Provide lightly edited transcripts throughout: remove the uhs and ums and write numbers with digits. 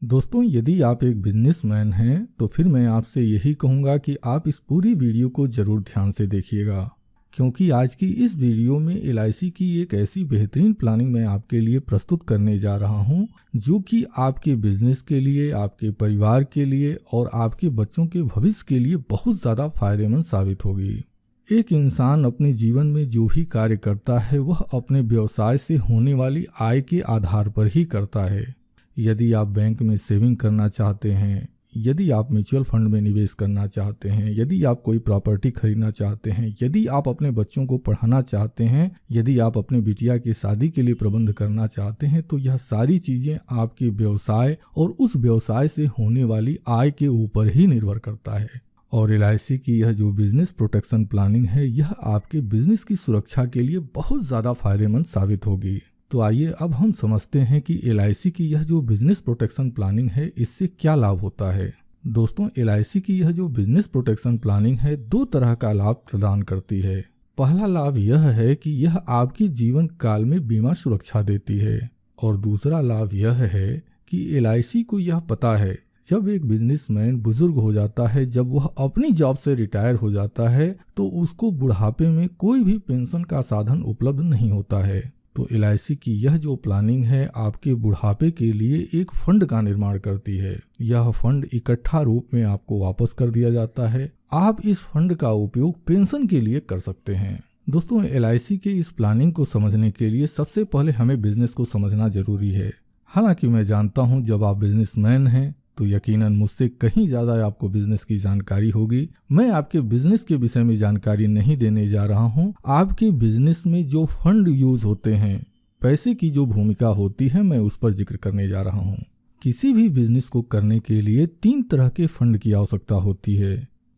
दोस्तों, यदि आप एक बिजनेसमैन हैं तो फिर मैं आपसे यही कहूँगा कि आप इस पूरी वीडियो को ज़रूर ध्यान से देखिएगा, क्योंकि आज की इस वीडियो में एलआईसी की एक ऐसी बेहतरीन प्लानिंग मैं आपके लिए प्रस्तुत करने जा रहा हूं, जो कि आपके बिजनेस के लिए, आपके परिवार के लिए और आपके बच्चों के भविष्य के लिए बहुत ज़्यादा फायदेमंद साबित होगी। एक इंसान अपने जीवन में जो भी कार्य करता है वह अपने व्यवसाय से होने वाली आय के आधार पर ही करता है। यदि आप बैंक में सेविंग करना चाहते हैं, यदि आप म्यूचुअल फंड में निवेश करना चाहते हैं, यदि आप कोई प्रॉपर्टी खरीदना चाहते हैं, यदि आप अपने बच्चों को पढ़ाना चाहते हैं, यदि आप अपने बिटिया की शादी के लिए प्रबंध करना चाहते हैं, तो यह सारी चीज़ें आपके व्यवसाय और उस व्यवसाय से होने वाली आय के ऊपर ही निर्भर करता है। और एलआईसी की यह जो बिजनेस प्रोटेक्शन प्लानिंग है, यह आपके बिजनेस की सुरक्षा के लिए बहुत ज़्यादा फायदेमंद साबित होगी। तो आइए अब हम समझते हैं कि एलआईसी की यह जो बिजनेस प्रोटेक्शन प्लानिंग है, इससे क्या लाभ होता है। दोस्तों, एलआईसी की यह जो बिजनेस प्रोटेक्शन प्लानिंग है, दो तरह का लाभ प्रदान करती है। पहला लाभ यह है कि यह आपके जीवन काल में बीमा सुरक्षा देती है, और दूसरा लाभ यह है कि एलआईसी को यह पता है जब एक बिजनेसमैन बुजुर्ग हो जाता है, जब वह अपनी जॉब से रिटायर हो जाता है, तो उसको बुढ़ापे में कोई भी पेंशन का साधन उपलब्ध नहीं होता है। तो एलआईसी की यह जो प्लानिंग है, आपके बुढ़ापे के लिए एक फंड का निर्माण करती है। यह फंड इकट्ठा रूप में आपको वापस कर दिया जाता है। आप इस फंड का उपयोग पेंशन के लिए कर सकते हैं। दोस्तों, एलआईसी के इस प्लानिंग को समझने के लिए सबसे पहले हमें बिजनेस को समझना जरूरी है। हालांकि मैं जानता हूं, जब आप बिजनेसमैन हैं तो यकीनन मुझसे कहीं ज़्यादा आपको बिजनेस की जानकारी होगी। मैं आपके बिजनेस के विषय में जानकारी नहीं देने जा रहा हूं। आपके बिजनेस में जो फंड यूज होते हैं, पैसे की जो भूमिका होती है, मैं उस पर जिक्र करने जा रहा हूं। किसी भी बिजनेस को करने के लिए 3 तरह के फंड की आवश्यकता होती है।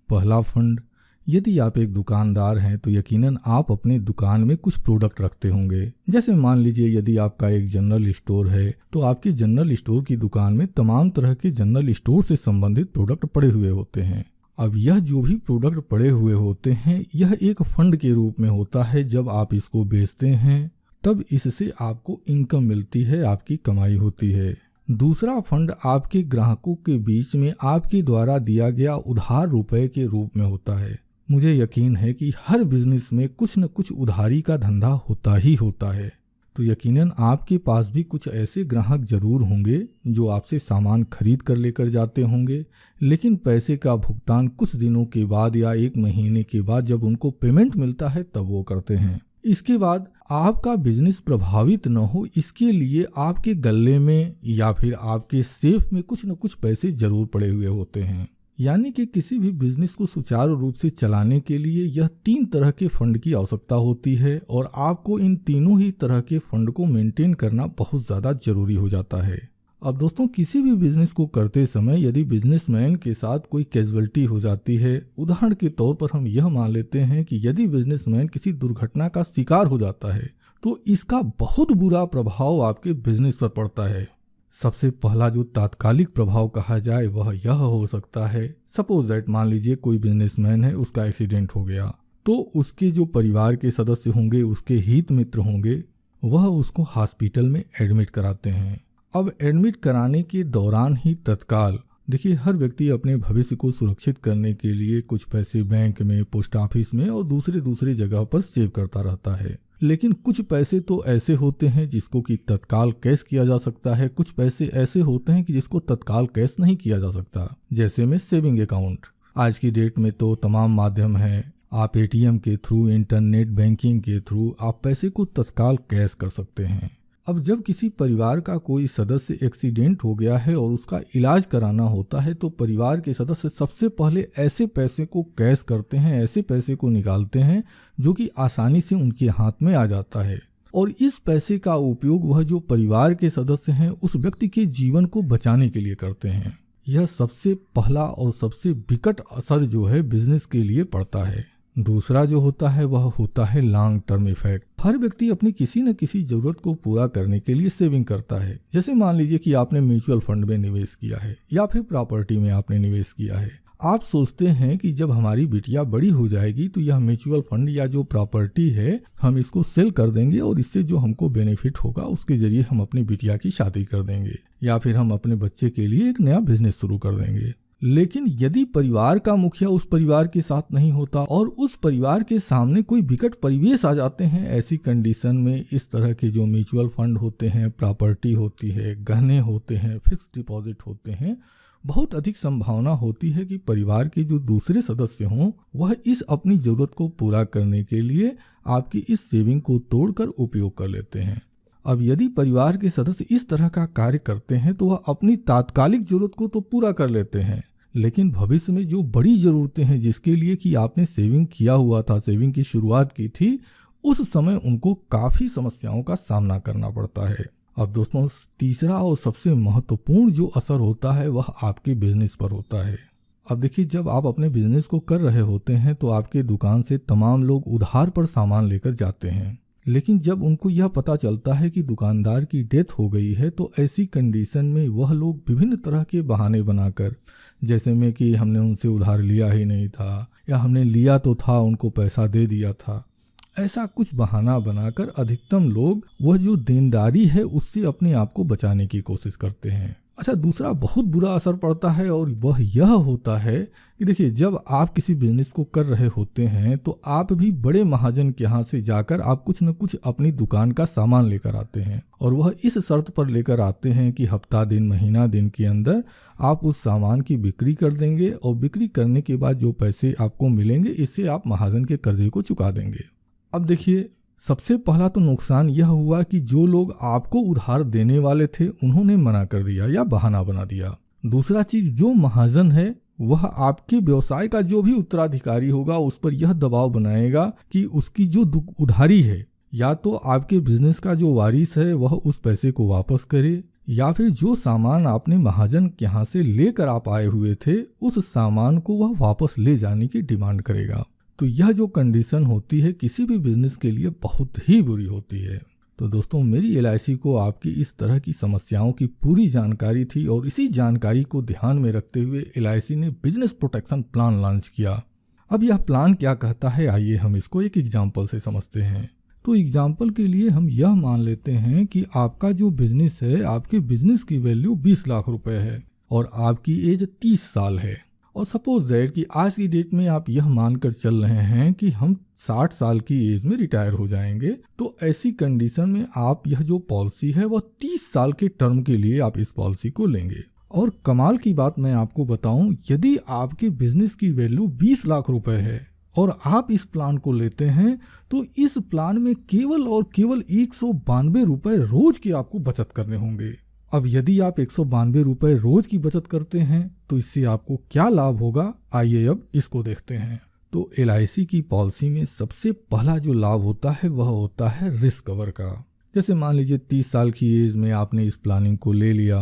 पहला फंड, यदि आप एक दुकानदार हैं तो यकीनन आप अपने दुकान में कुछ प्रोडक्ट रखते होंगे। जैसे मान लीजिए, यदि आपका एक जनरल स्टोर है तो आपकी जनरल स्टोर की दुकान में तमाम तरह के जनरल स्टोर से संबंधित प्रोडक्ट पड़े हुए होते हैं। अब यह जो भी प्रोडक्ट पड़े हुए होते हैं, यह एक फंड के रूप में होता है। जब आप इसको बेचते हैं तब इससे आपको इनकम मिलती है, आपकी कमाई होती है। दूसरा फंड आपके ग्राहकों के बीच में आपके द्वारा दिया गया उधार रुपए के रूप में होता है। मुझे यकीन है कि हर बिजनेस में कुछ न कुछ उधारी का धंधा होता ही होता है। तो यकीनन आपके पास भी कुछ ऐसे ग्राहक जरूर होंगे जो आपसे सामान खरीद कर लेकर जाते होंगे, लेकिन पैसे का भुगतान कुछ दिनों के बाद या 1 महीने के बाद जब उनको पेमेंट मिलता है तब वो करते हैं। इसके बाद आपका बिजनेस प्रभावित न हो, इसके लिए आपके गल्ले में या फिर आपके सेफ में कुछ न कुछ पैसे जरूर पड़े हुए होते हैं। यानी कि किसी भी बिजनेस को सुचारू रूप से चलाने के लिए यह 3 तरह के फंड की आवश्यकता होती है, और आपको इन तीनों ही तरह के फंड को मेंटेन करना बहुत ज़्यादा जरूरी हो जाता है। अब दोस्तों, किसी भी बिजनेस को करते समय यदि बिजनेसमैन के साथ कोई कैजुअलिटी हो जाती है, उदाहरण के तौर पर हम यह मान लेते हैं कि यदि बिजनेसमैन किसी दुर्घटना का शिकार हो जाता है, तो इसका बहुत बुरा प्रभाव आपके बिजनेस पर पड़ता है। सबसे पहला जो तात्कालिक प्रभाव कहा जाए वह यह हो सकता है, सपोज दैट मान लीजिए कोई बिजनेसमैन है, उसका एक्सीडेंट हो गया, तो उसके जो परिवार के सदस्य होंगे, उसके हित मित्र होंगे, वह उसको हॉस्पिटल में एडमिट कराते हैं। अब एडमिट कराने के दौरान ही तत्काल, देखिए, हर व्यक्ति अपने भविष्य को सुरक्षित करने के लिए कुछ पैसे बैंक में, पोस्ट ऑफिस में और दूसरी जगह पर सेव करता रहता है। लेकिन कुछ पैसे तो ऐसे होते हैं जिसको कि तत्काल कैश किया जा सकता है, कुछ पैसे ऐसे होते हैं कि जिसको तत्काल कैश नहीं किया जा सकता। जैसे में सेविंग अकाउंट, आज की डेट में तो तमाम माध्यम हैं, आप एटीएम के थ्रू, इंटरनेट बैंकिंग के थ्रू आप पैसे को तत्काल कैश कर सकते हैं। अब जब किसी परिवार का कोई सदस्य एक्सीडेंट हो गया है और उसका इलाज कराना होता है, तो परिवार के सदस्य सबसे पहले ऐसे पैसे को कैश करते हैं, ऐसे पैसे को निकालते हैं जो कि आसानी से उनके हाथ में आ जाता है, और इस पैसे का उपयोग वह जो परिवार के सदस्य हैं उस व्यक्ति के जीवन को बचाने के लिए करते हैं। यह सबसे पहला और सबसे विकट असर जो है बिजनेस के लिए पड़ता है। दूसरा जो होता है वह होता है लॉन्ग टर्म इफेक्ट। हर व्यक्ति अपनी किसी न किसी जरूरत को पूरा करने के लिए सेविंग करता है। जैसे मान लीजिए कि आपने म्यूचुअल फंड में निवेश किया है या फिर प्रॉपर्टी में आपने निवेश किया है। आप सोचते हैं कि जब हमारी बिटिया बड़ी हो जाएगी तो यह म्यूचुअल फंड या जो प्रॉपर्टी है हम इसको सेल कर देंगे और इससे जो हमको बेनिफिट होगा उसके जरिए हम अपनी बिटिया की शादी कर देंगे या फिर हम अपने बच्चे के लिए एक नया बिजनेस शुरू कर देंगे। लेकिन यदि परिवार का मुखिया उस परिवार के साथ नहीं होता और उस परिवार के सामने कोई विकट परिवेश आ जाते हैं, ऐसी कंडीशन में इस तरह के जो म्यूचुअल फंड होते हैं, प्रॉपर्टी होती है, गहने होते हैं, फिक्स डिपॉजिट होते हैं, बहुत अधिक संभावना होती है कि परिवार के जो दूसरे सदस्य हों वह इस अपनी ज़रूरत को पूरा करने के लिए आपकी इस सेविंग को तोड़कर उपयोग कर लेते हैं। अब यदि परिवार के सदस्य इस तरह का कार्य करते हैं तो वह अपनी तात्कालिक ज़रूरत को तो पूरा कर लेते हैं, लेकिन भविष्य में जो बड़ी ज़रूरतें हैं जिसके लिए कि आपने सेविंग किया हुआ था, सेविंग की शुरुआत की थी, उस समय उनको काफ़ी समस्याओं का सामना करना पड़ता है। अब दोस्तों, तीसरा और सबसे महत्वपूर्ण जो असर होता है वह आपके बिजनेस पर होता है। अब देखिए, जब आप अपने बिजनेस को कर रहे होते हैं तो आपके दुकान से तमाम लोग उधार पर सामान लेकर जाते हैं, लेकिन जब उनको यह पता चलता है कि दुकानदार की डेथ हो गई है तो ऐसी कंडीशन में वह लोग विभिन्न तरह के बहाने बनाकर, जैसे में कि हमने उनसे उधार लिया ही नहीं था या हमने लिया तो था उनको पैसा दे दिया था, ऐसा कुछ बहाना बनाकर अधिकतम लोग वह जो देनदारी है उससे अपने आप को बचाने की कोशिश करते हैं। अच्छा, दूसरा बहुत बुरा असर पड़ता है और वह यह होता है कि देखिए, जब आप किसी बिजनेस को कर रहे होते हैं तो आप भी बड़े महाजन के यहाँ से जाकर आप कुछ न कुछ अपनी दुकान का सामान लेकर आते हैं और वह इस शर्त पर लेकर आते हैं कि हफ्ता दिन, महीना दिन के अंदर आप उस सामान की बिक्री कर देंगे और बिक्री करने के बाद जो पैसे आपको मिलेंगे इससे आप महाजन के कर्जे को चुका देंगे। अब देखिए, सबसे पहला तो नुकसान यह हुआ कि जो लोग आपको उधार देने वाले थे उन्होंने मना कर दिया या बहाना बना दिया। दूसरा चीज, जो महाजन है वह आपके व्यवसाय का जो भी उत्तराधिकारी होगा उस पर यह दबाव बनाएगा कि उसकी जो उधारी है या तो आपके बिजनेस का जो वारिस है वह उस पैसे को वापस करे या फिर जो सामान आपने महाजन के यहाँ से लेकर आप आए हुए थे उस सामान को वह वापस ले जाने की डिमांड करेगा। तो यह जो कंडीशन होती है किसी भी बिजनेस के लिए बहुत ही बुरी होती है। तो दोस्तों, मेरी LIC को आपकी इस तरह की समस्याओं की पूरी जानकारी थी और इसी जानकारी को ध्यान में रखते हुए LIC ने बिजनेस प्रोटेक्शन प्लान लॉन्च किया। अब यह प्लान क्या कहता है, आइए हम इसको एक एग्जाम्पल से समझते हैं। तो एग्जाम्पल के लिए हम यह मान लेते हैं कि आपका जो बिजनेस है, आपके बिजनेस की वैल्यू 20 लाख रुपए है और आपकी एज 30 साल है और सपोज दैट कि आज की डेट में आप यह मानकर चल रहे हैं कि हम 60 साल की एज में रिटायर हो जाएंगे। तो ऐसी कंडीशन में आप यह जो पॉलिसी है वह 30 साल के टर्म के लिए आप इस पॉलिसी को लेंगे। और कमाल की बात मैं आपको बताऊं, यदि आपके बिजनेस की वैल्यू 20 लाख रुपए है और आप इस प्लान को लेते हैं तो इस प्लान में केवल और केवल 192 रुपए रोज की आपको बचत करने होंगे। अब यदि आप 192 रुपए रोज की बचत करते हैं तो इससे आपको क्या लाभ होगा, आइए अब इसको देखते हैं। तो LIC की पॉलिसी में सबसे पहला जो लाभ होता है वह होता है रिस्क कवर का। जैसे मान लीजिए 30 साल की एज में आपने इस प्लानिंग को ले लिया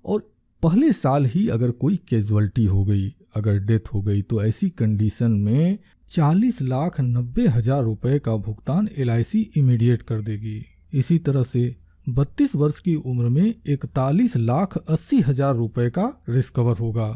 और पहले साल ही अगर कोई कैजुअलिटी हो गई, अगर डेथ हो गई, तो ऐसी कंडीशन में 40,90,000 रुपए का भुगतान LIC इमीडिएट कर देगी। इसी तरह से 32 वर्ष की उम्र में 41,80,000 रुपए का रिस्क कवर होगा,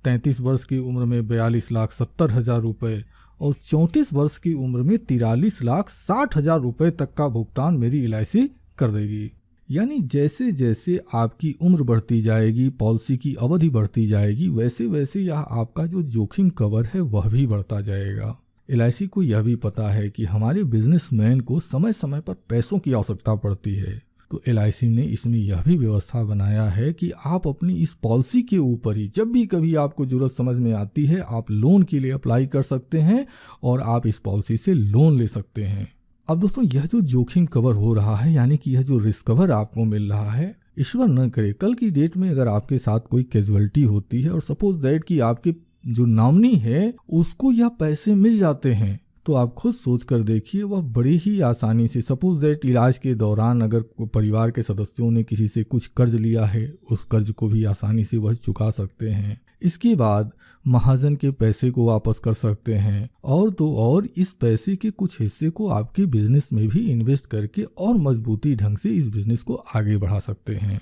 33 वर्ष की उम्र में 42,70,000 रुपए और 34 वर्ष की उम्र में 43,60,000 रुपए तक का भुगतान मेरी LIC कर देगी। यानी जैसे जैसे आपकी उम्र बढ़ती जाएगी, पॉलिसी की अवधि बढ़ती जाएगी, वैसे वैसे यह आपका जो जोखिम कवर है वह भी बढ़ता जाएगा। LIC को यह भी पता है कि हमारे बिजनेसमैन को समय समय पर पैसों की आवश्यकता पड़ती है, तो LIC ने इसमें यह भी व्यवस्था बनाया है कि आप अपनी इस पॉलिसी के ऊपर ही जब भी कभी आपको जरूरत समझ में आती है आप लोन के लिए अप्लाई कर सकते हैं और आप इस पॉलिसी से लोन ले सकते हैं। अब दोस्तों, यह जो जोखिम कवर हो रहा है, यानी कि यह जो रिस्क कवर आपको मिल रहा है, ईश्वर न करे कल की डेट में अगर आपके साथ कोई कैजुअलिटी होती है और सपोज दैट कि आपके जो नॉमिनी है उसको यह पैसे मिल जाते हैं, तो आप खुद सोच कर देखिए वह बड़ी ही आसानी से, सपोज दैट इलाज के दौरान अगर परिवार के सदस्यों ने किसी से कुछ कर्ज लिया है उस कर्ज को भी आसानी से वह चुका सकते हैं। इसके बाद महाजन के पैसे को वापस कर सकते हैं और तो और इस पैसे के कुछ हिस्से को आपके बिजनेस में भी इन्वेस्ट करके और मजबूती ढंग से इस बिजनेस को आगे बढ़ा सकते हैं।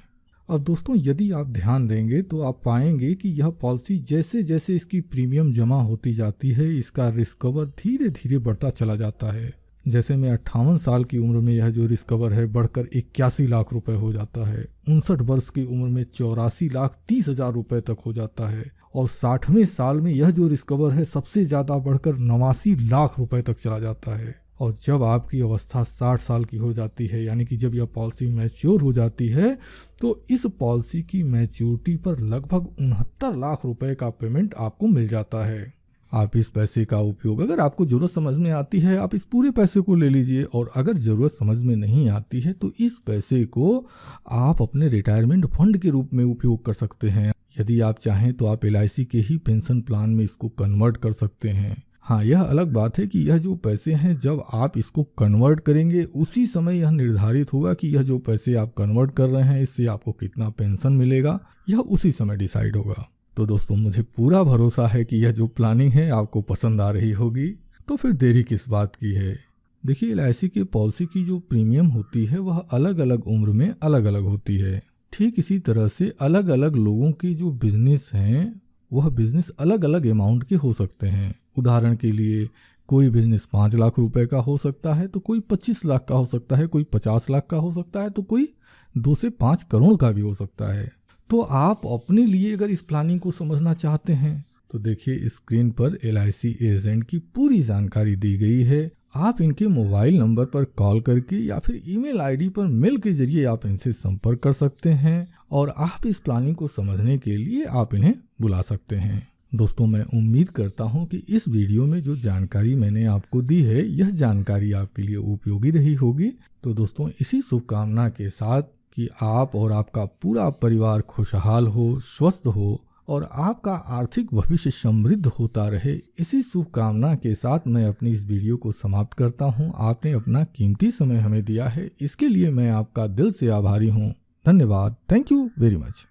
और दोस्तों यदि आप ध्यान देंगे तो आप पाएंगे कि यह पॉलिसी जैसे जैसे इसकी प्रीमियम जमा होती जाती है, इसका रिस्क कवर धीरे धीरे बढ़ता चला जाता है। जैसे में 58 साल की उम्र में यह जो रिस्क कवर है बढ़कर 81 लाख रुपए हो जाता है, 59 वर्ष की उम्र में 84,30,000 रुपए तक हो जाता है, और 60वें साल में यह जो रिस्क कवर है सबसे ज़्यादा बढ़कर 89 लाख रुपए तक चला जाता है। और जब आपकी अवस्था 60 साल की हो जाती है, यानी कि जब यह पॉलिसी मैच्योर हो जाती है, तो इस पॉलिसी की मैच्योरिटी पर लगभग 69 लाख रुपए का पेमेंट आपको मिल जाता है। आप इस पैसे का उपयोग, अगर आपको ज़रूरत समझ में आती है आप इस पूरे पैसे को ले लीजिए, और अगर ज़रूरत समझ में नहीं आती है तो इस पैसे को आप अपने रिटायरमेंट फंड के रूप में उपयोग कर सकते हैं। यदि आप चाहें तो आप LIC के ही पेंशन प्लान में इसको कन्वर्ट कर सकते हैं। हाँ, यह अलग बात है कि यह जो पैसे हैं जब आप इसको कन्वर्ट करेंगे उसी समय यह निर्धारित होगा कि यह जो पैसे आप कन्वर्ट कर रहे हैं इससे आपको कितना पेंशन मिलेगा, यह उसी समय डिसाइड होगा। तो दोस्तों मुझे पूरा भरोसा है कि यह जो प्लानिंग है आपको पसंद आ रही होगी, तो फिर देरी किस बात की है। देखिए LIC की पॉलिसी की जो प्रीमियम होती है वह अलग अलग उम्र में अलग अलग होती है। ठीक इसी तरह से अलग अलग लोगों के जो बिजनेस हैं वह बिजनेस अलग अलग अमाउंट के हो सकते हैं। उदाहरण के लिए कोई बिजनेस 5 लाख रुपए का हो सकता है, तो कोई 25 लाख का हो सकता है, कोई 50 लाख का हो सकता है, तो कोई 2 से 5 करोड़ का भी हो सकता है। तो आप अपने लिए अगर इस प्लानिंग को समझना चाहते हैं तो देखिए स्क्रीन पर LIC एजेंट की पूरी जानकारी दी गई है। आप इनके मोबाइल नंबर पर कॉल करके या फिर ईमेल ID पर मेल के जरिए आप इनसे संपर्क कर सकते हैं, और आप इस प्लानिंग को समझने के लिए आप इन्हें बुला सकते हैं। दोस्तों मैं उम्मीद करता हूं कि इस वीडियो में जो जानकारी मैंने आपको दी है यह जानकारी आपके लिए उपयोगी रही होगी। तो दोस्तों इसी शुभकामना के साथ कि आप और आपका पूरा परिवार खुशहाल हो, स्वस्थ हो और आपका आर्थिक भविष्य समृद्ध होता रहे, इसी शुभकामना के साथ मैं अपनी इस वीडियो को समाप्त करता हूं। आपने अपना कीमती समय हमें दिया है, इसके लिए मैं आपका दिल से आभारी हूं। धन्यवाद। Thank you very much.